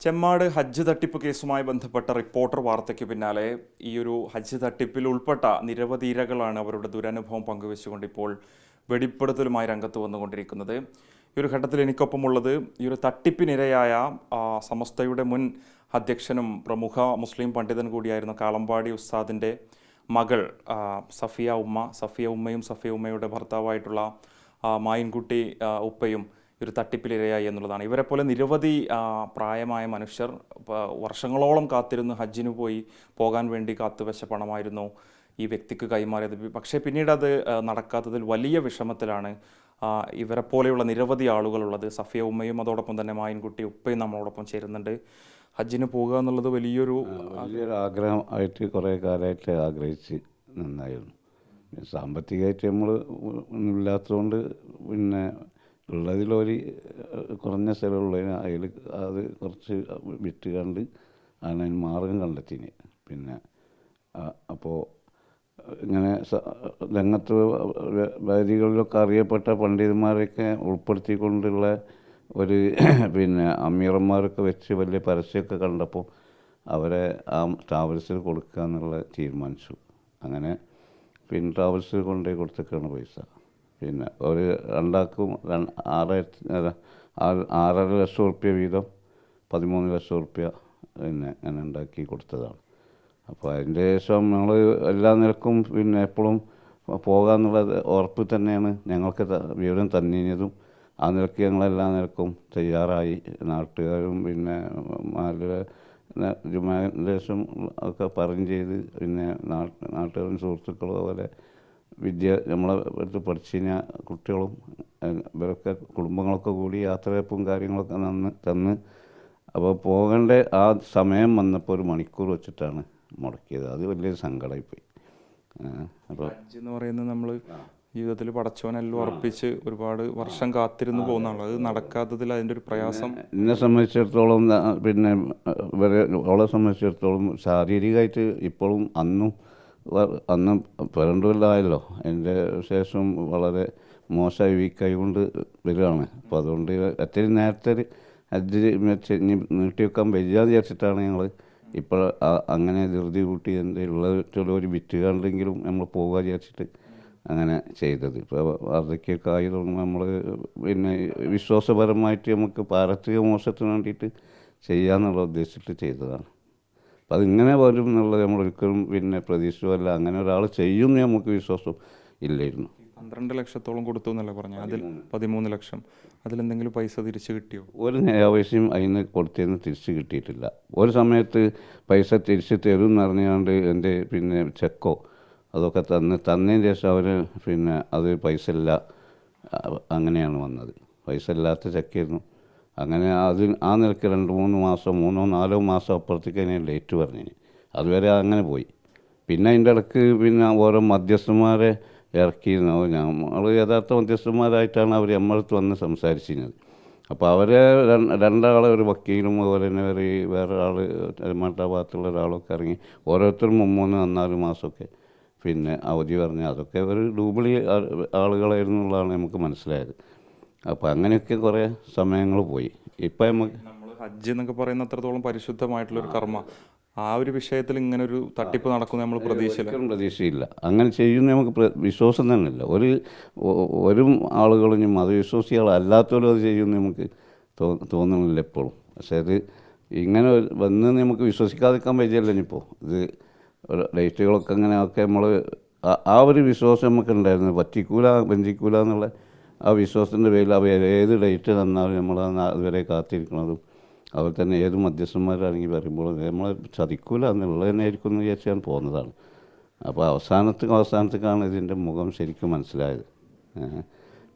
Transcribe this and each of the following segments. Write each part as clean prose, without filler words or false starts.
ചെമ്മാട് ഹജ്ജ് തട്ടിപ്പ് കേസുമായി ബന്ധപ്പെട്ട റിപ്പോർട്ടർ വാർത്തയ്ക്ക് പിന്നാലെ ഈ ഒരു ഹജ്ജ് തട്ടിപ്പിൽ ഉൾപ്പെട്ട നിരവധി ഇരകളാണ് അവരുടെ ദുരനുഭവം പങ്കുവെച്ചുകൊണ്ട് ഇപ്പോൾ വെളിപ്പെടുത്തലുമായി രംഗത്ത് വന്നുകൊണ്ടിരിക്കുന്നത്. ഈ ഒരു ഘട്ടത്തിൽ എനിക്കൊപ്പമുള്ളത് ഈ ഒരു തട്ടിപ്പിനിരയായ സമസ്തയുടെ മുൻ അധ്യക്ഷനും പ്രമുഖ മുസ്ലിം പണ്ഡിതൻ കൂടിയായിരുന്ന കാളമ്പാടി ഉസ്താദിൻ്റെ മകൾ സഫിയ ഉമ്മയും സഫിയ ഉമ്മയുടെ ഭർത്താവായിട്ടുള്ള മായിൻകുട്ടി ഉപ്പയും ഒരു തട്ടിപ്പിലിരയായി എന്നുള്ളതാണ്. ഇവരെ പോലെ നിരവധി പ്രായമായ മനുഷ്യർ വർഷങ്ങളോളം കാത്തിരുന്ന് ഹജ്ജിന് പോകാൻ വേണ്ടി കാത്തുവെച്ച പണമായിരുന്നു ഈ വ്യക്തിക്ക് കൈമാറിയത്. പക്ഷേ പിന്നീട് അത് നടക്കാത്തതിൽ വലിയ വിഷമത്തിലാണ് ഇവരെ പോലെയുള്ള നിരവധി ആളുകളുള്ളത്. സഫിയ ഉമ്മയും അതോടൊപ്പം തന്നെ മായിൻകുട്ടി ഉപ്പയും നമ്മളോടൊപ്പം ചേരുന്നുണ്ട്. ഹജ്ജിന് പോകുക എന്നുള്ളത് വലിയൊരു ആഗ്രഹം ആയിട്ട് കുറേ കാലമായിട്ട് ആഗ്രഹിച്ച് നന്നായിരുന്നു. സാമ്പത്തികമായിട്ട് നമ്മൾ ഇല്ലാത്തതുകൊണ്ട് പിന്നെ ഉള്ളതിലൊരു കുറഞ്ഞ സ്ഥലമുള്ളതിന് അതിൽ അത് കുറച്ച് വിറ്റ് കണ്ട് ആണ് അതിന് മാർഗം കണ്ടെത്തിന്. പിന്നെ അപ്പോൾ ഇങ്ങനെ രംഗത്ത് വേദികളിലൊക്കെ അറിയപ്പെട്ട പണ്ഡിതന്മാരെയൊക്കെ ഉൾപ്പെടുത്തിക്കൊണ്ടുള്ള ഒരു പിന്നെ അമീറന്മാരൊക്കെ വെച്ച് വലിയ പരസ്യമൊക്കെ കണ്ടപ്പോൾ അവരെ ആ ട്രാവൽസിൽ കൊടുക്കുക എന്നുള്ള തീരുമാനിച്ചു. അങ്ങനെ പിന്നെ ട്രാവൽസിൽ കൊണ്ടുപോയി കൊടുത്തേക്കാണ് പൈസ. പിന്നെ ഒരു രണ്ടാൾക്കും 6.5 ലക്ഷം ഉറുപ്പ്യ വീതം 13 ലക്ഷം ഉറുപ്പ്യ പിന്നെ അങ്ങനെ ഉണ്ടാക്കി കൊടുത്തതാണ്. അപ്പോൾ അതിൻ്റെ ശേഷം ഞങ്ങൾ എല്ലാ നിലക്കും പിന്നെ എപ്പോഴും പോകാമെന്നുള്ളത് ഉറപ്പ് തന്നെയാണ് ഞങ്ങൾക്ക് വിവരം തന്നിയതും. ആ നിലയ്ക്ക് ഞങ്ങളെല്ലാ നിലക്കും തയ്യാറായി. നാട്ടുകാരും പിന്നെ ജുമാൻ്റെ ശേഷം ഒക്കെ പറഞ്ഞ് ചെയ്ത് പിന്നെ നാട്ടുകാരും സുഹൃത്തുക്കളും അതുപോലെ നമ്മളെ അടുത്ത് പഠിച്ചിരുന്ന കുട്ടികളും ഇവരൊക്കെ കുടുംബങ്ങളൊക്കെ കൂടി യാത്രയപ്പും കാര്യങ്ങളൊക്കെ തന്ന് അപ്പോൾ പോകേണ്ട ആ സമയം വന്നപ്പോൾ 1 മണിക്കൂർ വെച്ചിട്ടാണ് മുടക്കിയത്. അത് വലിയൊരു സങ്കടമായിപ്പോയി. അപ്പോൾ ഹജ്ജ് എന്ന് പറയുന്നത് നമ്മൾ ജീവിതത്തിൽ പടച്ചവനെല്ലാം ഉറപ്പിച്ച് ഒരുപാട് വർഷം കാത്തിരുന്ന് പോകുന്നതാണ്. അത് നടക്കാത്തതിൽ അതിൻ്റെ ഒരു പ്രയാസം എന്നെ സംബന്ധിച്ചിടത്തോളം പിന്നെ അവളെ സംബന്ധിച്ചിടത്തോളം ശാരീരികമായിട്ട് ഇപ്പോഴും അന്ന് 12 കൊല്ലമായല്ലോ. അതിൻ്റെ ശേഷം വളരെ മോശമായി വീക്കായി കൊണ്ട് വരികയാണ്. അപ്പോൾ അതുകൊണ്ട് അത്രയും നേരത്തെ ഹജ്ജ് നീട്ടി വെക്കാൻ വയ്യാതെ വിചാരിച്ചിട്ടാണ് ഞങ്ങൾ ഇപ്പോൾ അങ്ങനെ ധൃതി കൂട്ടി എന്തെങ്കിലും ഒരു വിറ്റ് കണ്ടെങ്കിലും നമ്മൾ പോകാൻ വിചാരിച്ചിട്ട് അങ്ങനെ ചെയ്തത്. ഇപ്പോൾ വാർദ്ധക്യമൊക്കെ ആയി തുടങ്ങുമ്പോൾ നമ്മൾ പിന്നെ വിശ്വാസപരമായിട്ട് നമുക്ക് പാരത്രിക മോശത്തിന് വേണ്ടിയിട്ട് ചെയ്യാമെന്നുള്ള ഉദ്ദേശിച്ചിട്ട് ചെയ്തതാണ്. അപ്പം അതിങ്ങനെ വരും എന്നുള്ളത് നമ്മളൊരിക്കലും പിന്നെ പ്രതീക്ഷിച്ചതല്ല. അങ്ങനെ ഒരാൾ ചെയ്യുമെന്ന് നമുക്ക് വിശ്വാസം ഇല്ലായിരുന്നു. 12 ലക്ഷത്തോളം കൊടുത്തു എന്നല്ല പറഞ്ഞു, അതിൽ 13 ലക്ഷം. അതിലെന്തെങ്കിലും പൈസ തിരിച്ച് കിട്ടിയോ? ഒരു പൈസയും അതിന് കൊടുത്തതിന് തിരിച്ച് കിട്ടിയിട്ടില്ല. ഒരു സമയത്ത് പൈസ തിരിച്ച് തരും എന്ന് പറഞ്ഞുകൊണ്ട് എൻ്റെ പിന്നെ ചെക്കോ അതൊക്കെ തന്നതിന് ശേഷം അവർ പിന്നെ അത് പൈസ ഇല്ല അങ്ങനെയാണ് വന്നത്. പൈസ ഇല്ലാത്ത ചെക്കായിരുന്നു. അങ്ങനെ ആ നിലയ്ക്ക് 2-3 മാസം 3-4 മാസം അപ്പുറത്തേക്ക് തന്നെ ഡേറ്റ് പറഞ്ഞിന്. അതുവരെ അങ്ങനെ പോയി. പിന്നെ അതിൻ്റെ ഇടയ്ക്ക് പിന്നെ ഓരോ മധ്യസ്ഥന്മാരെ ഇറക്കിയിരുന്നു. നമ്മൾ യഥാർത്ഥ മധ്യസ്ഥന്മാരായിട്ടാണ് അവർ നമ്മളടുത്ത് വന്ന് സംസാരിച്ചിരുന്നത്. അപ്പോൾ അവരെ രണ്ടാളെ ഒരു വക്കീലും അതുപോലെ തന്നെ വേറെ ആൾ മറ്റേ ഭാഗത്തുള്ള ഒരാളൊക്കെ ഇറങ്ങി ഓരോരുത്തരും 3-4 മാസമൊക്കെ പിന്നെ അവധി പറഞ്ഞ് അതൊക്കെ ഒരു ഡൂബിളി ആളുകളായിരുന്നു എന്നുള്ളതാണ് നമുക്ക് മനസ്സിലായത്. അപ്പോൾ അങ്ങനെയൊക്കെ കുറേ സമയങ്ങൾ പോയി. ഇപ്പം നമ്മൾ ഹജ്ജ് എന്നൊക്കെ പറയുന്ന അത്രത്തോളം പരിശുദ്ധമായിട്ടുള്ളൊരു കർമ്മ, ആ ഒരു വിഷയത്തിൽ ഇങ്ങനെ ഒരു തട്ടിപ്പ് നടക്കുന്നത് നമ്മൾ പ്രതീക്ഷയില്ല. അങ്ങനെ ചെയ്യുന്ന നമുക്ക് വിശ്വാസം തന്നെ ഇല്ല. ഒരു ആളുകളും മതവിശ്വാസികളല്ലാത്തവരും അത് ചെയ്യുമെന്ന് നമുക്ക് തോന്നുന്നില്ല എപ്പോഴും. പക്ഷേ അത് ഇങ്ങനെ വന്ന് നമുക്ക് വിശ്വസിക്കാതിരിക്കാൻ പറ്റില്ല. ഇനിയിപ്പോൾ ഇത് ഡേറ്റുകളൊക്കെ അങ്ങനെയൊക്കെ നമ്മൾ ആ ഒരു വിശ്വാസം നമുക്ക് ഉണ്ടായിരുന്നു. വഞ്ചിക്കൂല എന്നുള്ള ആ വിശ്വാസത്തിൻ്റെ പേരിൽ അവർ ഏത് ഡേറ്റ് തന്നാലും നമ്മൾ അതുവരെ കാത്തിരിക്കുന്നതും അതുപോലെ തന്നെ ഏത് മധ്യസ്ഥന്മാരാണെങ്കിൽ പറയുമ്പോൾ നമ്മൾ ചതിക്കൂല എന്നുള്ളത് തന്നെ ആയിരിക്കും എന്ന് വിചാരിച്ച് ഞാൻ പോകുന്നതാണ്. അപ്പോൾ അവസാനത്തേക്കാണ് ഇതിൻ്റെ മുഖം ശരിക്കും മനസ്സിലായത്.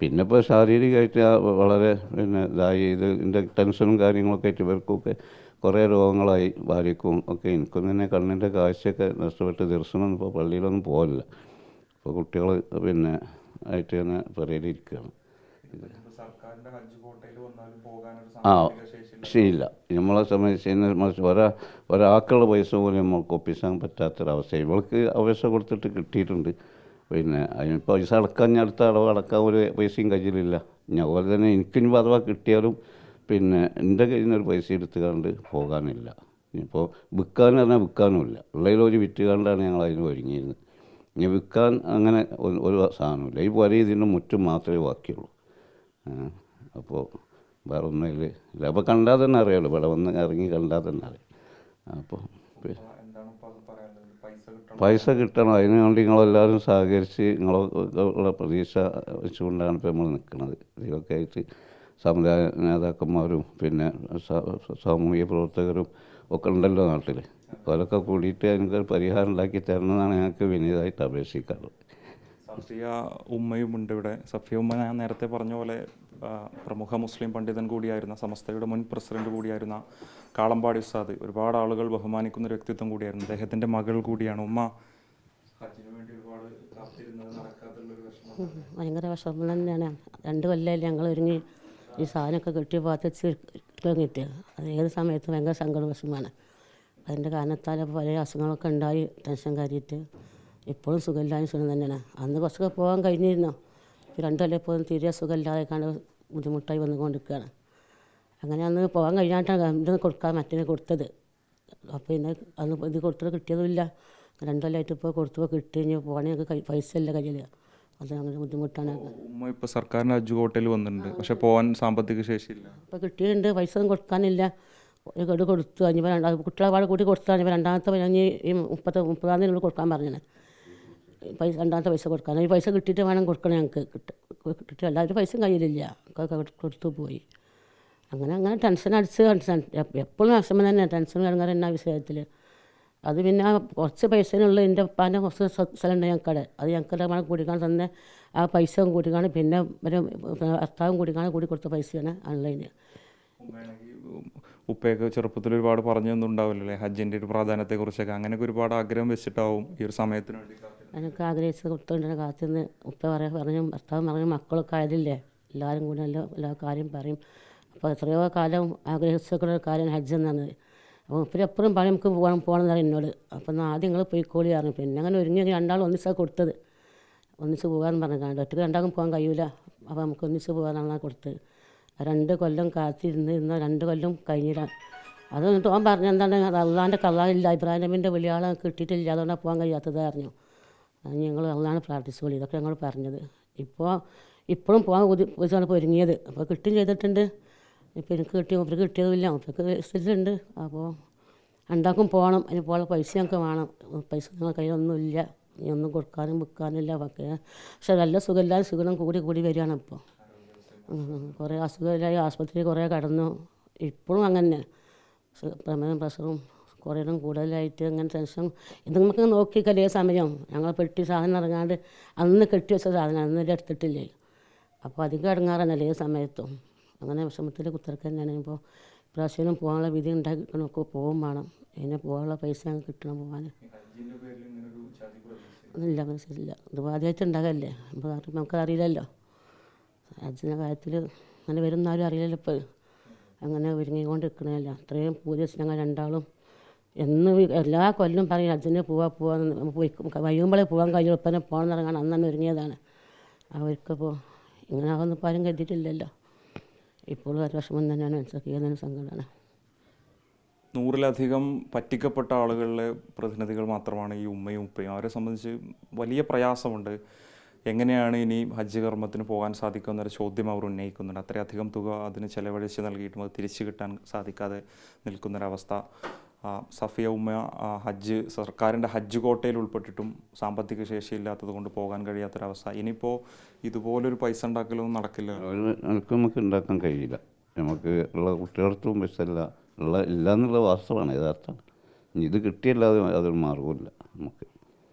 പിന്നെ ഇപ്പോൾ ശാരീരികമായിട്ട് വളരെ പിന്നെ ഇതിൻ്റെ ടെൻഷനും കാര്യങ്ങളൊക്കെ ആയിട്ട് ഇവർക്കൊക്കെ കുറേ രോഗങ്ങളായി. ഭാര്യക്കും ഒക്കെ എനിക്കൊന്നും തന്നെ കണ്ണിൻ്റെ കാഴ്ചയൊക്കെ നഷ്ടപ്പെട്ട് ദർശനം ഇപ്പോൾ പള്ളിയിലൊന്നും പോകില്ല. ഇപ്പോൾ കുട്ടികൾ പിന്നെ ആയിട്ട് തന്നെ പുറയിലിരിക്കുകയാണ്. ശരിയില്ല. നമ്മളെ സംബന്ധിച്ച് ഒരാൾക്കുള്ള പൈസ പോലും നമ്മൾക്ക് ഒപ്പിച്ചാൻ പറ്റാത്തൊരവസ്ഥ. ഇവൾക്ക് അപേക്ഷ കൊടുത്തിട്ട് കിട്ടിയിട്ടുണ്ട്. പിന്നെ അതിന് പൈസ അടക്കാൻ അടുത്ത അടവ് അടക്കാൻ ഒരു പൈസയും കയ്യിലില്ല. അതുപോലെ തന്നെ എനിക്കിനി അഥവാ കിട്ടിയാലും പിന്നെ എൻ്റെ കയ്യിൽ നിന്ന് ഒരു പൈസ എടുത്തുകൊണ്ട് പോകാനില്ല. ഇനിയിപ്പോൾ വിൽക്കാന്ന് പറഞ്ഞാൽ വിൽക്കാനുമില്ല, ഉള്ളതിലൊരു വിറ്റുകൊണ്ടാണ് ഞങ്ങൾ അതിന് ഒരുങ്ങിയിരുന്നത്. ഇനി വിൽക്കാൻ അങ്ങനെ ഒരു സാധനമില്ല. ഈ പുര ഇതിൻ്റെ മുറ്റും മാത്രമേ ബാക്കിയുള്ളൂ. അപ്പോൾ വേറെ ഒന്നുമില്ല. അപ്പോൾ കണ്ടാൽ തന്നെ അറിയാമല്ലോ, ഇവിടെ വന്ന് ഇറങ്ങി കണ്ടാൽ തന്നെ അറിയാം. അപ്പോൾ പൈസ കിട്ടണം. അതിന് വേണ്ടി നിങ്ങളെല്ലാവരും സഹകരിച്ച് നിങ്ങളുള്ള പ്രതീക്ഷ വെച്ചുകൊണ്ടാണ് ഇപ്പോൾ നമ്മൾ നിൽക്കുന്നത്. ഇതിലൊക്കെ ആയിട്ട് സമുദായ നേതാക്കന്മാരും പിന്നെ സാമൂഹിക പ്രവർത്തകരും ഒക്കെ ഉണ്ടല്ലോ നാട്ടിൽ. അവരൊക്കെ കൂടിയിട്ട് അതിനൊരു പരിഹാരം ഉണ്ടാക്കി തരണമെന്നാണ് ഞങ്ങൾക്ക് വിനീതമായിട്ട് അപേക്ഷിക്കാറുള്ളത്. സഫിയ ഉമ്മയും ഉണ്ട് ഇവിടെ. സഫിയ ഉമ്മ ഞാൻ നേരത്തെ പറഞ്ഞ പോലെ പ്രമുഖ മുസ്ലിം പണ്ഡിതൻ കൂടിയായിരുന്ന, സമസ്തയുടെ മുൻ പ്രസിഡന്റ് കൂടിയായിരുന്ന കാളമ്പാടി ഉസ്താദ്, ഒരുപാട് ആളുകൾ ബഹുമാനിക്കുന്ന ഒരു വ്യക്തിത്വം കൂടിയായിരുന്നു. അദ്ദേഹത്തിൻ്റെ മകൾ കൂടിയാണ് ഉമ്മ. ഹജ്ജിന് വേണ്ടി ഒരുപാട് കാത്തിരുന്നത് നടക്കാത്തുള്ളൊരു വിഷമം, ഭയങ്കര വിഷമം തന്നെയാണ്. 2 കൊല്ലമായില്ലേ ഞങ്ങൾ ഒരുങ്ങി ഈ സാധനമൊക്കെ കെട്ടി പാത്തിച്ച് തുടങ്ങിയിട്ട്. അത് ഏത് സമയത്തും ഭയങ്കര സങ്കട വിഷമമാണ്. അതിൻ്റെ കാരണത്താൽ പല അസുഖങ്ങളൊക്കെ ഉണ്ടായി ടെൻഷൻ കയറിയിട്ട് ഇപ്പോഴും സുഖമില്ലാതെ സുഖം തന്നെയാണ്. അന്ന് കുറച്ചൊക്കെ പോകാൻ കഴിഞ്ഞിരുന്നു. 2 കൊല്ലം ഇപ്പോൾ തീരെ സുഖമില്ലാതെ കണ്ട് ബുദ്ധിമുട്ടായി വന്നുകൊണ്ടിരിക്കുകയാണ്. അങ്ങനെ അന്ന് പോകാൻ കഴിഞ്ഞായിട്ടാണ് ഇത് കൊടുക്കാൻ മറ്റേ കൊടുത്തത്. അപ്പോൾ പിന്നെ അന്ന് ഇത് കൊടുത്തത് കിട്ടിയതുമില്ല. 2 കൊല്ലമായിട്ട് ഇപ്പോൾ കൊടുത്തപ്പോൾ കിട്ടി. ഇനി പോകണമെങ്കിൽ പൈസ ഇല്ല കയ്യിൽ. അത് അങ്ങനെ ബുദ്ധിമുട്ടാണ്. ഉമ്മ ഇപ്പോൾ സർക്കാരിൻ്റെ ഹജ്ജ് കോട്ടയിൽ വന്നിട്ടുണ്ട്, പക്ഷേ പോകാൻ സാമ്പത്തിക ശേഷിയില്ല. ഇപ്പോൾ കിട്ടിയിട്ടുണ്ട്, പൈസ ഒന്നും കൊടുക്കാനില്ല. ഒരു ഗഡു കൊടുത്തു. അഞ്ഞിപ്പോൾ കുട്ടികളെ പാട് കൂട്ടി കൊടുത്താണ്. ഇപ്പോൾ രണ്ടാമത്തെ കഴിഞ്ഞ് ഈ 30-30-ആം തീയതി കൊടുക്കാൻ പറഞ്ഞത്. പൈസ രണ്ടാമത്തെ പൈസ കൊടുക്കാൻ ഈ പൈസ കിട്ടിയിട്ട് വേണം കൊടുക്കണം. ഞങ്ങൾക്ക് കിട്ടിയിട്ട് എല്ലാവരും പൈസയും കയ്യിലില്ല, കൊടുത്തു പോയി. അങ്ങനെ ടെൻഷൻ അടിച്ച് എപ്പോഴും വിഷമം തന്നെ, ടെൻഷൻ കിടങ്ങാറ് തന്നെ ആ വിഷയത്തിൽ. അത് പിന്നെ കുറച്ച് പൈസയിലുള്ള എൻ്റെ ഉപ്പാൻ്റെ കുറച്ച് സ്ഥലമുണ്ട് ഞങ്ങൾക്കടെ. അത് ഞങ്ങൾക്കടെ വേണം കൂടിക്കാൻ തന്നെ ആ പൈസ കൂടിക്കാണ്. പിന്നെ ഒരു ഭർത്താവും കൂടിക്കാണ് കൂടി കൊടുത്ത പൈസയാണ് ഓൺലൈന്. ഉപ്പയൊക്കെ ചെറുപ്പത്തിൽ ഒരുപാട് പറഞ്ഞൊന്നും ഉണ്ടാവില്ലല്ലേ ഹജ്ജിൻ്റെ ഒരു പ്രാധാന്യത്തെക്കുറിച്ചൊക്കെ? അങ്ങനെയൊക്കെ ഒരുപാട് ആഗ്രഹം വെച്ചിട്ടാവും ഈ ഒരു സമയത്തിന് വേണ്ടി എനിക്ക് ആഗ്രഹിച്ച് കൊടുത്തുകൊണ്ടിരുന്ന കാത്തിന്ന് ഉപ്പ പറഞ്ഞു, ഭർത്താവ് പറഞ്ഞു, മക്കളൊക്കെ ആയതില്ലേ, എല്ലാവരും കൂടെ എല്ലാ കാര്യം പറയും. അപ്പോൾ എത്രയോ കാലം ആഗ്രഹിച്ചൊക്കെ കാര്യം ഹജ്ജ് എന്നാണ്. അപ്പോൾ ഉപ്പര് എപ്പോഴും പറയും നമുക്ക് പോകണമെന്നാണ് എന്നോട്. അപ്പോൾ ആദ്യം നിങ്ങൾ പോയിക്കോളി പറഞ്ഞു. പിന്നെ അങ്ങനെ ഒരുങ്ങി 2 ഒന്നിച്ചാണ് കൊടുത്തത്. ഒന്നിച്ച് പോകാമെന്ന് പറഞ്ഞു. കണ്ട് ഒറ്റയ്ക്ക് 2 പോകാൻ കഴിയില്ല. അപ്പോൾ നമുക്ക് ഒന്നിച്ച് പോകാനാണ് കൊടുത്തത്. 2 കൊല്ലം കാത്തിരുന്ന് 2 കൊല്ലം കഴിഞ്ഞില്ല. അത് എന്നിട്ട് ഓൻ പറഞ്ഞു എന്താണ് അള്ളാൻ്റെ കള്ളാഹില്ല, ഇബ്രാഹിം നബിൻ്റെ വിളിയാളെ കിട്ടിയിട്ടില്ല, അതുകൊണ്ടാണ് പോകാൻ കഴിയാത്തത് പറഞ്ഞു. അത് ഞങ്ങൾ അള്ളാഹാണ് പ്രാർത്ഥിച്ചോളി. ഇതൊക്കെ ഞങ്ങൾ പറഞ്ഞത്. ഇപ്പോഴും പോകാൻ ഉദ്ദേശിച്ചാണ് ഇപ്പോൾ ഒരുങ്ങിയത്. അപ്പോൾ കിട്ടുകയും ചെയ്തിട്ടുണ്ട്. ഇപ്പോൾ എനിക്ക് അവർക്ക് കിട്ടിയതുമില്ല, അവർക്ക് സ്ഥിതിയുണ്ട്. അപ്പോൾ 2 പോകണം. അതിന് പോകാനുള്ള പൈസ ഞങ്ങൾക്ക് വേണം. പൈസ ഞങ്ങളുടെ കയ്യിലൊന്നുമില്ല, ഇനി ഒന്നും കൊടുക്കാനും വിൽക്കാനില്ല. പക്ഷേ നല്ല സുഖമില്ലാതെ സുഖം കൂടി വരികയാണ്. ഇപ്പോൾ കുറേ അസുഖമില്ലായി ആശുപത്രിയിൽ കുറേ കടന്നു. ഇപ്പോഴും അങ്ങനെ പ്രമേഹം പ്രഷറും കുറേ കൂടുതലായിട്ട് അങ്ങനെ ടെൻഷൻ. ഇത് നമുക്ക് നോക്കിക്കല്ലേ സമയം. ഞങ്ങൾ പെട്ടി സാധനം ഇറങ്ങാണ്ട് അന്ന് കെട്ടി വെച്ച സാധനം അന്ന് എടുത്തിട്ടില്ലേ. അപ്പോൾ അധികം ഇറങ്ങാറന്നല്ലേ ഏത് സമയത്തും. അങ്ങനെ വിഷമത്തിൽ കുത്തിറക്കം തന്നെയാണ്. ഇപ്പോൾ പ്രാവശ്യം പോകാനുള്ള വിധി ഉണ്ടാക്കിക്കണമൊക്കെ പോകും വേണം. അതിനെ പോകാനുള്ള പൈസ ഞങ്ങൾക്ക് കിട്ടണം പോകാൻ. ഒന്നുമില്ല, മനസ്സിലില്ല. ഇത് ആദ്യമായിട്ട് ഉണ്ടാകല്ലേ. അപ്പോൾ നമുക്കറിയില്ലല്ലോ ഹജ്ജിൻ്റെ കാര്യത്തിൽ അങ്ങനെ വരുന്നാലും അറിയില്ലല്ലോ. ഇപ്പോൾ അങ്ങനെ ഒരുങ്ങിക്കൊണ്ടിരിക്കണമല്ല. അത്രയും പൂജ വെച്ച് ഞങ്ങൾ 2 എന്നും എല്ലാ കൊല്ലം പറയും ഹജ്ജിന് പോകാമെന്ന്. വൈകുമ്പോഴേ പോകാൻ കഴിയുള്ളൂ. ഇപ്പം പോകണം ഇറങ്ങാൻ അന്ന് ഒരുങ്ങിയതാണ്. അവർക്കിപ്പോൾ ഇങ്ങനെ ആകുമെന്ന് ഇപ്പോൾ ആരും കരുതിയിട്ടില്ലല്ലോ. ഇപ്പോഴും ഒരു വിഷമം തന്നെയാണ്, മനസ്സിലാക്കിയതിന് സങ്കടമാണ്. 100-ലധികം പറ്റിക്കപ്പെട്ട ആളുകളിലെ പ്രതിനിധികൾ മാത്രമാണ് ഈ ഉമ്മയും ഉപ്പയും. അവരെ സംബന്ധിച്ച് വലിയ പ്രയാസമുണ്ട്. എങ്ങനെയാണ് ഇനി ഹജ്ജ് കർമ്മത്തിന് പോകാൻ സാധിക്കുമെന്നൊരു ചോദ്യം അവർ ഉന്നയിക്കുന്നുണ്ട്. അത്രയധികം തുക അതിന് ചെലവഴിച്ച് നൽകിയിട്ടും അത് തിരിച്ചു കിട്ടാൻ സാധിക്കാതെ നിൽക്കുന്നൊരവസ്ഥ. സഫിയ ഉമ്മ സർക്കാരിൻ്റെ ഹജ്ജ് കോട്ടയിൽ ഉൾപ്പെട്ടിട്ടും സാമ്പത്തിക ശേഷിയില്ലാത്തത് കൊണ്ട് പോകാൻ കഴിയാത്തൊരവസ്ഥ. ഇനിയിപ്പോൾ ഇതുപോലൊരു പൈസ ഉണ്ടാക്കലൊന്നും നടക്കില്ല. നമുക്ക് ഉണ്ടാക്കാൻ കഴിയില്ല. നമുക്ക് ഉള്ള കുട്ടികൾക്കും പൈസയില്ല, ഇല്ല എന്നുള്ള വാസ്തവമാണ്, യഥാർത്ഥമാണ്. ഇത് കിട്ടിയല്ലാതെ അതൊരു മാർഗമില്ല നമുക്ക്.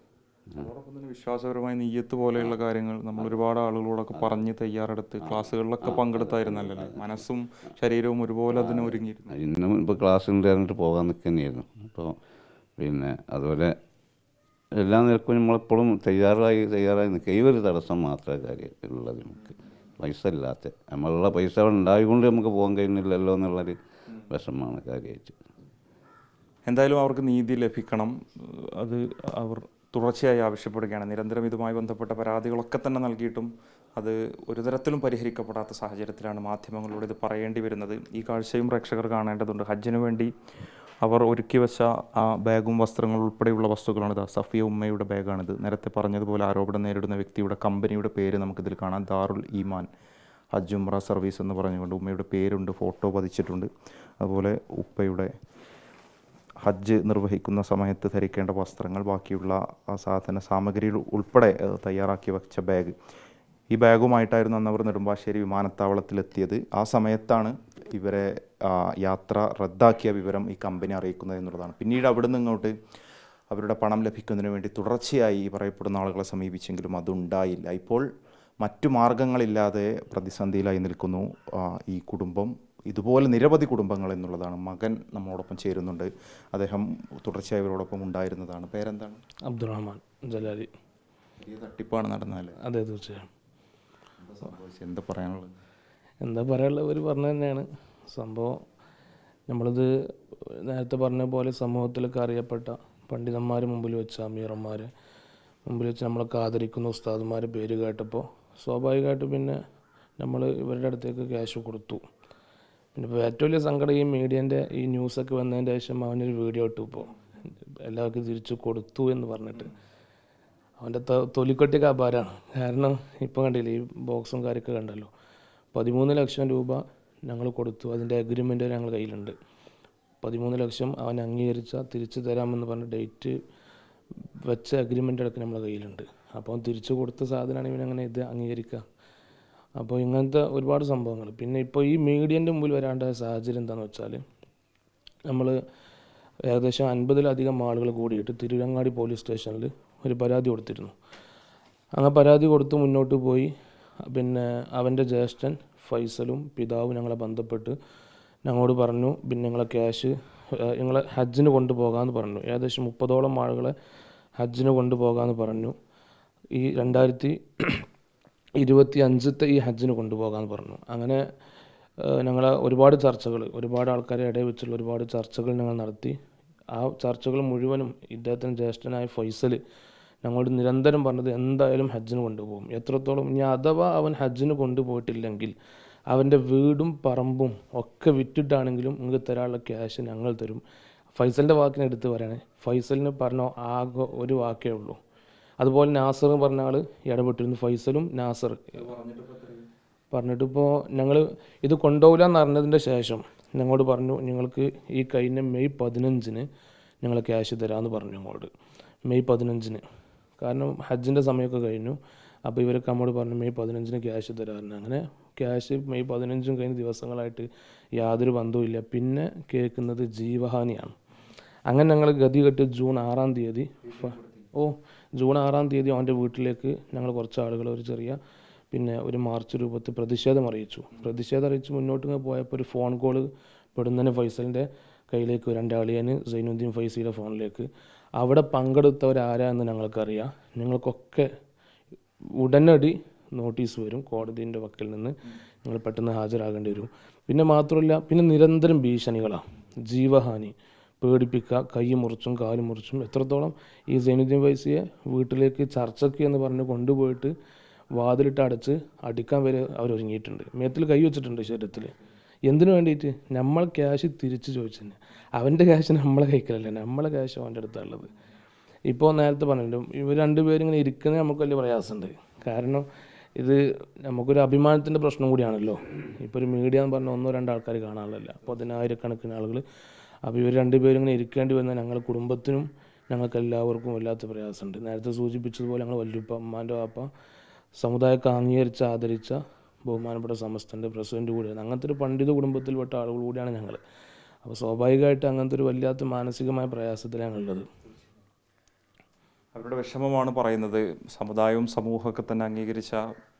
അതോടൊപ്പം തന്നെ വിശ്വാസപരമായ നെയ്യത്ത് പോലെയുള്ള കാര്യങ്ങൾ നമ്മൾ ഒരുപാട് ആളുകളോടൊക്കെ പറഞ്ഞ് തയ്യാറെടുത്ത് ക്ലാസ്സുകളിലൊക്കെ പങ്കെടുത്തായിരുന്നല്ലോ. മനസ്സും ശരീരവും ഒരുപോലെ അതിന് ഒരുങ്ങിയിരുന്നു. ഇന്നും ഇപ്പോൾ ക്ലാസ്സിൽ പറഞ്ഞിട്ട് പോകാൻ നിൽക്കുന്നതായിരുന്നു. അപ്പോൾ പിന്നെ അതുപോലെ എല്ലാ നിലക്കും നമ്മളെപ്പോഴും തയ്യാറായി നിൽക്കുക. ഈ ഒരു തടസ്സം മാത്രമേ കാര്യമുള്ളത്. നമുക്ക് പൈസ ഇല്ലാത്ത, നമ്മളുള്ള പൈസ ഉണ്ടായതുകൊണ്ട് നമുക്ക് പോകാൻ കഴിയുന്നില്ലല്ലോ എന്നുള്ളൊരു വിഷമമാണ് കാര്യമായിട്ട്. എന്തായാലും അവർക്ക് നീതി ലഭിക്കണം. അത് അവർ തുടർച്ചയായി ആവശ്യപ്പെടുകയാണ്. നിരന്തരം ഇതുമായി ബന്ധപ്പെട്ട പരാതികളൊക്കെ തന്നെ നൽകിയിട്ടും അത് ഒരു തരത്തിലും പരിഹരിക്കപ്പെടാത്ത സാഹചര്യത്തിലാണ് മാധ്യമങ്ങളോട് ഇത് പറയേണ്ടി വരുന്നത്. ഈ കാഴ്ചയും പ്രേക്ഷകർ കാണേണ്ടതുണ്ട്. ഹജ്ജിന് വേണ്ടി അവർ ഒരുക്കി വെച്ച ആ ബാഗും വസ്ത്രങ്ങളും ഉൾപ്പെടെയുള്ള വസ്തുക്കളാണിത്. സഫിയ ഉമ്മയുടെ ബാഗാണിത്. നേരത്തെ പറഞ്ഞതുപോലെ ആരോപണം നേരിടുന്ന വ്യക്തിയുടെ കമ്പനിയുടെ പേര് നമുക്കിതിൽ കാണാം, ദാറുൽ ഈമാൻ ഹജ്ജ് ഉംറ സർവീസ് എന്ന് പറഞ്ഞുകൊണ്ട് ഉമ്മയുടെ പേരുണ്ട്, ഫോട്ടോ പതിച്ചിട്ടുണ്ട്. അതുപോലെ ഉപ്പയുടെ ഹജ്ജ് നിർവഹിക്കുന്ന സമയത്ത് ധരിക്കേണ്ട വസ്ത്രങ്ങൾ, ബാക്കിയുള്ള ആ സാധന സാമഗ്രികൾ ഉൾപ്പെടെ തയ്യാറാക്കി വെച്ച ബാഗ്. ഈ ബാഗുമായിട്ടായിരുന്നു അന്ന് അവർ നെടുമ്പാശ്ശേരി വിമാനത്താവളത്തിലെത്തിയത്. ആ സമയത്താണ് ഇവരെ യാത്ര റദ്ദാക്കിയ വിവരം ഈ കമ്പനി അറിയിക്കുന്നത് എന്നുള്ളതാണ്. പിന്നീട് അവിടെ നിന്നിങ്ങോട്ട് അവരുടെ പണം ലഭിക്കുന്നതിന് വേണ്ടി തുടർച്ചയായി ഈ പറയപ്പെടുന്ന ആളുകളെ സമീപിച്ചെങ്കിലും അതുണ്ടായില്ല. ഇപ്പോൾ മറ്റു മാർഗങ്ങളില്ലാതെ പ്രതിസന്ധിയിലായി നിൽക്കുന്നു ഈ കുടുംബം. ഇതുപോലെ നിരവധി കുടുംബങ്ങൾ എന്നുള്ളതാണ്. മകൻ നമ്മളോടൊപ്പം ചേരുന്നുണ്ട്. അദ്ദേഹം തുടർച്ചയായി ഇവരോടൊപ്പം ഉണ്ടായിരുന്നതാണ്. പേരെന്താണ്? അബ്ദുറഹ്മാൻ ജലാലി. ഈ തട്ടിപ്പാണ് നടന്നാല്? അതെ, തീർച്ചയായും. എന്താ പറയാനുള്ളത്? എന്താ പറയാനുള്ളത് അവർ പറഞ്ഞു തന്നെയാണ് സംഭവം. നമ്മളിത് നേരത്തെ പറഞ്ഞ പോലെ സമൂഹത്തിലൊക്കെ അറിയപ്പെട്ട പണ്ഡിതന്മാർ മുമ്പിൽ വെച്ച്, അമീറന്മാർ മുമ്പിൽ വെച്ച് നമ്മളൊക്കെ ആദരിക്കുന്ന ഉസ്താദുമാർ പേര് കേട്ടപ്പോൾ സ്വാഭാവികമായിട്ട് പിന്നെ നമ്മൾ ഇവരുടെ അടുത്തേക്ക് ക്യാഷ് കൊടുത്തു. പിന്നെ ഇപ്പോൾ ഏറ്റവും വലിയ സങ്കടം ഈ മീഡിയൻ്റെ ഈ ന്യൂസൊക്കെ വന്നതിന് ശേഷം അവനൊരു വീഡിയോ ഇട്ടു, ഇപ്പോൾ എല്ലാവർക്കും തിരിച്ചു കൊടുത്തു എന്ന് പറഞ്ഞിട്ട്. അവൻ്റെ തൊലിക്കൊട്ടിയൊക്കെ അപാരമാണ്. കാരണം ഇപ്പം കണ്ടില്ലേ, ഈ ബോക്സും കാര്യമൊക്കെ കണ്ടല്ലോ. 13 ലക്ഷം രൂപ ഞങ്ങൾ കൊടുത്തു. അതിൻ്റെ അഗ്രിമെൻ്റ് ഞങ്ങൾ കയ്യിലുണ്ട്. 13 ലക്ഷം അവൻ അംഗീകരിച്ചാൽ തിരിച്ചു തരാമെന്ന് പറഞ്ഞ ഡേറ്റ് വെച്ച അഗ്രിമെൻ്റ് അടക്കം നമ്മളെ കയ്യിലുണ്ട്. അപ്പോൾ തിരിച്ചു കൊടുത്ത സാധനമാണ് ഇവനങ്ങനെ ഇത് അംഗീകരിക്കുക. അപ്പോൾ ഇങ്ങനത്തെ ഒരുപാട് സംഭവങ്ങൾ. പിന്നെ ഇപ്പോൾ ഈ മീഡിയൻ്റെ മുമ്പിൽ വരാണ്ട സാഹചര്യം എന്താണെന്ന് വെച്ചാൽ, നമ്മൾ ഏകദേശം 50-ലധികം ആളുകൾ കൂടിയിട്ട് തിരുരങ്ങാടി പോലീസ് സ്റ്റേഷനിൽ ഒരു പരാതി കൊടുത്തിരുന്നു. അങ്ങനെ പരാതി കൊടുത്ത് മുന്നോട്ട് പോയി. പിന്നെ അവൻ്റെ ജ്യേഷ്ഠൻ ഫൈസലും പിതാവും ഞങ്ങളെ ബന്ധപ്പെട്ട് ഞങ്ങളോട് പറഞ്ഞു, പിന്നെ ഞങ്ങളെ ക്യാഷ് ഞങ്ങളെ ഹജ്ജിന് കൊണ്ടുപോകാമെന്ന് പറഞ്ഞു. ഏകദേശം 30ഓളം ആളുകളെ ഹജ്ജിന് കൊണ്ടുപോകാമെന്ന് പറഞ്ഞു. ഈ 2025 ഈ ഹജ്ജിന് കൊണ്ടുപോകാമെന്ന് പറഞ്ഞു. അങ്ങനെ ഞങ്ങൾ ഒരുപാട് ചർച്ചകൾ, ഒരുപാട് ആൾക്കാരെ ഇടയിൽ വെച്ചുള്ള ഒരുപാട് ചർച്ചകൾ ഞങ്ങൾ നടത്തി. ആ ചർച്ചകൾ മുഴുവനും ഇദ്ദേഹത്തിൻ്റെ ജ്യേഷ്ഠനായ ഫൈസൽ ഞങ്ങളോട് നിരന്തരം പറഞ്ഞത് എന്തായാലും ഹജ്ജിന് കൊണ്ടുപോകും. എത്രത്തോളം ഇനി അഥവാ അവൻ ഹജ്ജിന് കൊണ്ടുപോയിട്ടില്ലെങ്കിൽ അവൻ്റെ വീടും പറമ്പും ഒക്കെ വിറ്റിട്ടാണെങ്കിലും നിങ്ങൾക്ക് തരാനുള്ള ക്യാഷ് ഞങ്ങൾ തരും. ഫൈസലിൻ്റെ വാക്കിനെടുത്ത് പറയണേ, ഫൈസലിന് പറഞ്ഞ ആകെ ഒരു വാക്കേ ഉള്ളൂ. അതുപോലെ നാസർ പറഞ്ഞ ആൾ ഇടപെട്ടിരുന്നു. ഫൈസലും നാസർ പറഞ്ഞിട്ടിപ്പോൾ ഞങ്ങൾ ഇത് കൊണ്ടുപോകില്ല എന്ന് അറിഞ്ഞതിൻ്റെ ശേഷം ഞങ്ങളോട് പറഞ്ഞു, നിങ്ങൾക്ക് ഈ കഴിഞ്ഞ മെയ് 15 ഞങ്ങൾ ക്യാഷ് തരാമെന്ന് പറഞ്ഞു ഞങ്ങളോട്. മെയ് 15 കാരണം ഹജ്ജിൻ്റെ സമയമൊക്കെ കഴിഞ്ഞു. അപ്പോൾ ഇവരൊക്കെ നമ്മോട് പറഞ്ഞു മെയ് 15 ക്യാഷ് തരാറുണ്ട്. അങ്ങനെ ക്യാഷ് മെയ് 15 കഴിഞ്ഞ ദിവസങ്ങളായിട്ട് യാതൊരു ബന്ധവുമില്ല. പിന്നെ കേൾക്കുന്നത് ജീവഹാനിയാണ്. അങ്ങനെ ഞങ്ങൾ ഗതികെട്ട് ജൂൺ 6-ാം തീയതി അവൻ്റെ വീട്ടിലേക്ക് ഞങ്ങൾ കുറച്ച് ആളുകൾ ഒരു ചെറിയ പിന്നെ ഒരു മാർച്ച് രൂപത്തിൽ പ്രതിഷേധം അറിയിച്ചു മുന്നോട്ട് പോയപ്പോൾ ഒരു ഫോൺ കോൾ പെടുന്നതിന് ഫൈസലിൻ്റെ കയ്യിലേക്ക്, രണ്ടാളിയന് സൈനുദ്ദീൻ ഫൈസിയുടെ ഫോണിലേക്ക്. അവിടെ പങ്കെടുത്തവരാരാ എന്ന് ഞങ്ങൾക്കറിയാം. ഞങ്ങൾക്കൊക്കെ ഉടനടി നോട്ടീസ് വരും കോടതിൻ്റെ വക്കിൽ നിന്ന്, നിങ്ങൾ പെട്ടെന്ന് ഹാജരാകേണ്ടി വരും. പിന്നെ മാത്രമല്ല, പിന്നെ നിരന്തരം ഭീഷണികളാണ്, ജീവഹാനി, പേടിപ്പിക്കുക, കൈ മുറിച്ചും കാല് മുറിച്ചും. എത്രത്തോളം ഈ സൈനുദ്ദീൻ ഫൈസിയെ വീട്ടിലേക്ക് ചർച്ചയ്ക്ക് എന്ന് പറഞ്ഞ് കൊണ്ടുപോയിട്ട് വാതിലിട്ട് അടച്ച് അടിക്കാൻ വരെ അവരൊരുങ്ങിയിട്ടുണ്ട്. മേത്തിൽ കൈ വെച്ചിട്ടുണ്ട് ശരീരത്തിൽ. എന്തിനു വേണ്ടിയിട്ട്? നമ്മൾ ക്യാഷ് തിരിച്ച് ചോദിച്ചതന്നെ. അവൻ്റെ ക്യാഷ് നമ്മളെ കൈക്കലല്ലേ, നമ്മളെ ക്യാഷ് അവൻ്റെ അടുത്തുള്ളത്. ഇപ്പോൾ നേരത്തെ പറഞ്ഞിട്ടുണ്ട്, ഇവർ രണ്ടുപേരും ഇങ്ങനെ ഇരിക്കുന്നത് നമുക്ക് വലിയ പ്രയാസമുണ്ട്. കാരണം ഇത് നമുക്കൊരു അഭിമാനത്തിൻ്റെ പ്രശ്നം കൂടിയാണല്ലോ. ഇപ്പോൾ ഒരു മീഡിയ എന്ന് പറഞ്ഞാൽ 1-2 ആൾക്കാർ കാണാനില്ല, 10,000-കണക്കിന് ആളുകൾ. അപ്പോൾ ഇവർ രണ്ടുപേരും ഇങ്ങനെ ഇരിക്കേണ്ടി വന്നാൽ ഞങ്ങളുടെ കുടുംബത്തിനും ഞങ്ങൾക്ക് എല്ലാവർക്കും വല്ലാത്ത പ്രയാസമുണ്ട്. നേരത്തെ സൂചിപ്പിച്ചതുപോലെ ഞങ്ങൾ വല്യുപ്പ, അമ്മാൻ്റെ വാപ്പ സമുദായമൊക്കെ അംഗീകരിച്ച് ആദരിച്ച ബഹുമാനപ്പെട്ട സമസ്തൻ്റെ പ്രസിഡന്റ് കൂടിയാണ്. അങ്ങനത്തെ ഒരു പണ്ഡിത കുടുംബത്തിൽപ്പെട്ട ആളുകൾ കൂടിയാണ് ഞങ്ങൾ. അപ്പോൾ സ്വാഭാവികമായിട്ട് അങ്ങനത്തെ ഒരു വല്ലാത്ത മാനസികമായ പ്രയാസത്തിലാണ് ഉള്ളത്. അവരുടെ വിഷമമാണ് പറയുന്നത്. സമുദായവും സമൂഹമൊക്കെ തന്നെ അംഗീകരിച്ച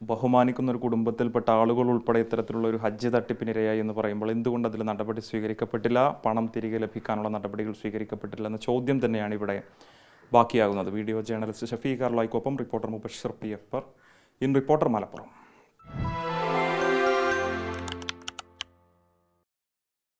ബഹുമാനിക്കുന്ന ഒരു കുടുംബത്തിൽപ്പെട്ട ആളുകൾ ഉൾപ്പെടെ ഇത്തരത്തിലുള്ള ഒരു ഹജ്ജ് തട്ടിപ്പിനിരയായി എന്ന് പറയുമ്പോൾ എന്തുകൊണ്ട് അതിൽ നടപടി സ്വീകരിക്കപ്പെട്ടില്ല, പണം തിരികെ ലഭിക്കാനുള്ള നടപടികൾ സ്വീകരിക്കപ്പെട്ടില്ല എന്ന ചോദ്യം തന്നെയാണ് ഇവിടെ ബാക്കിയാകുന്നത്. വീഡിയോ ജേർണലിസ്റ്റ് ഷഫീഖ് അർലായിക്കൊപ്പം reporter Mubashir P Akbar, in reporter Malappuram.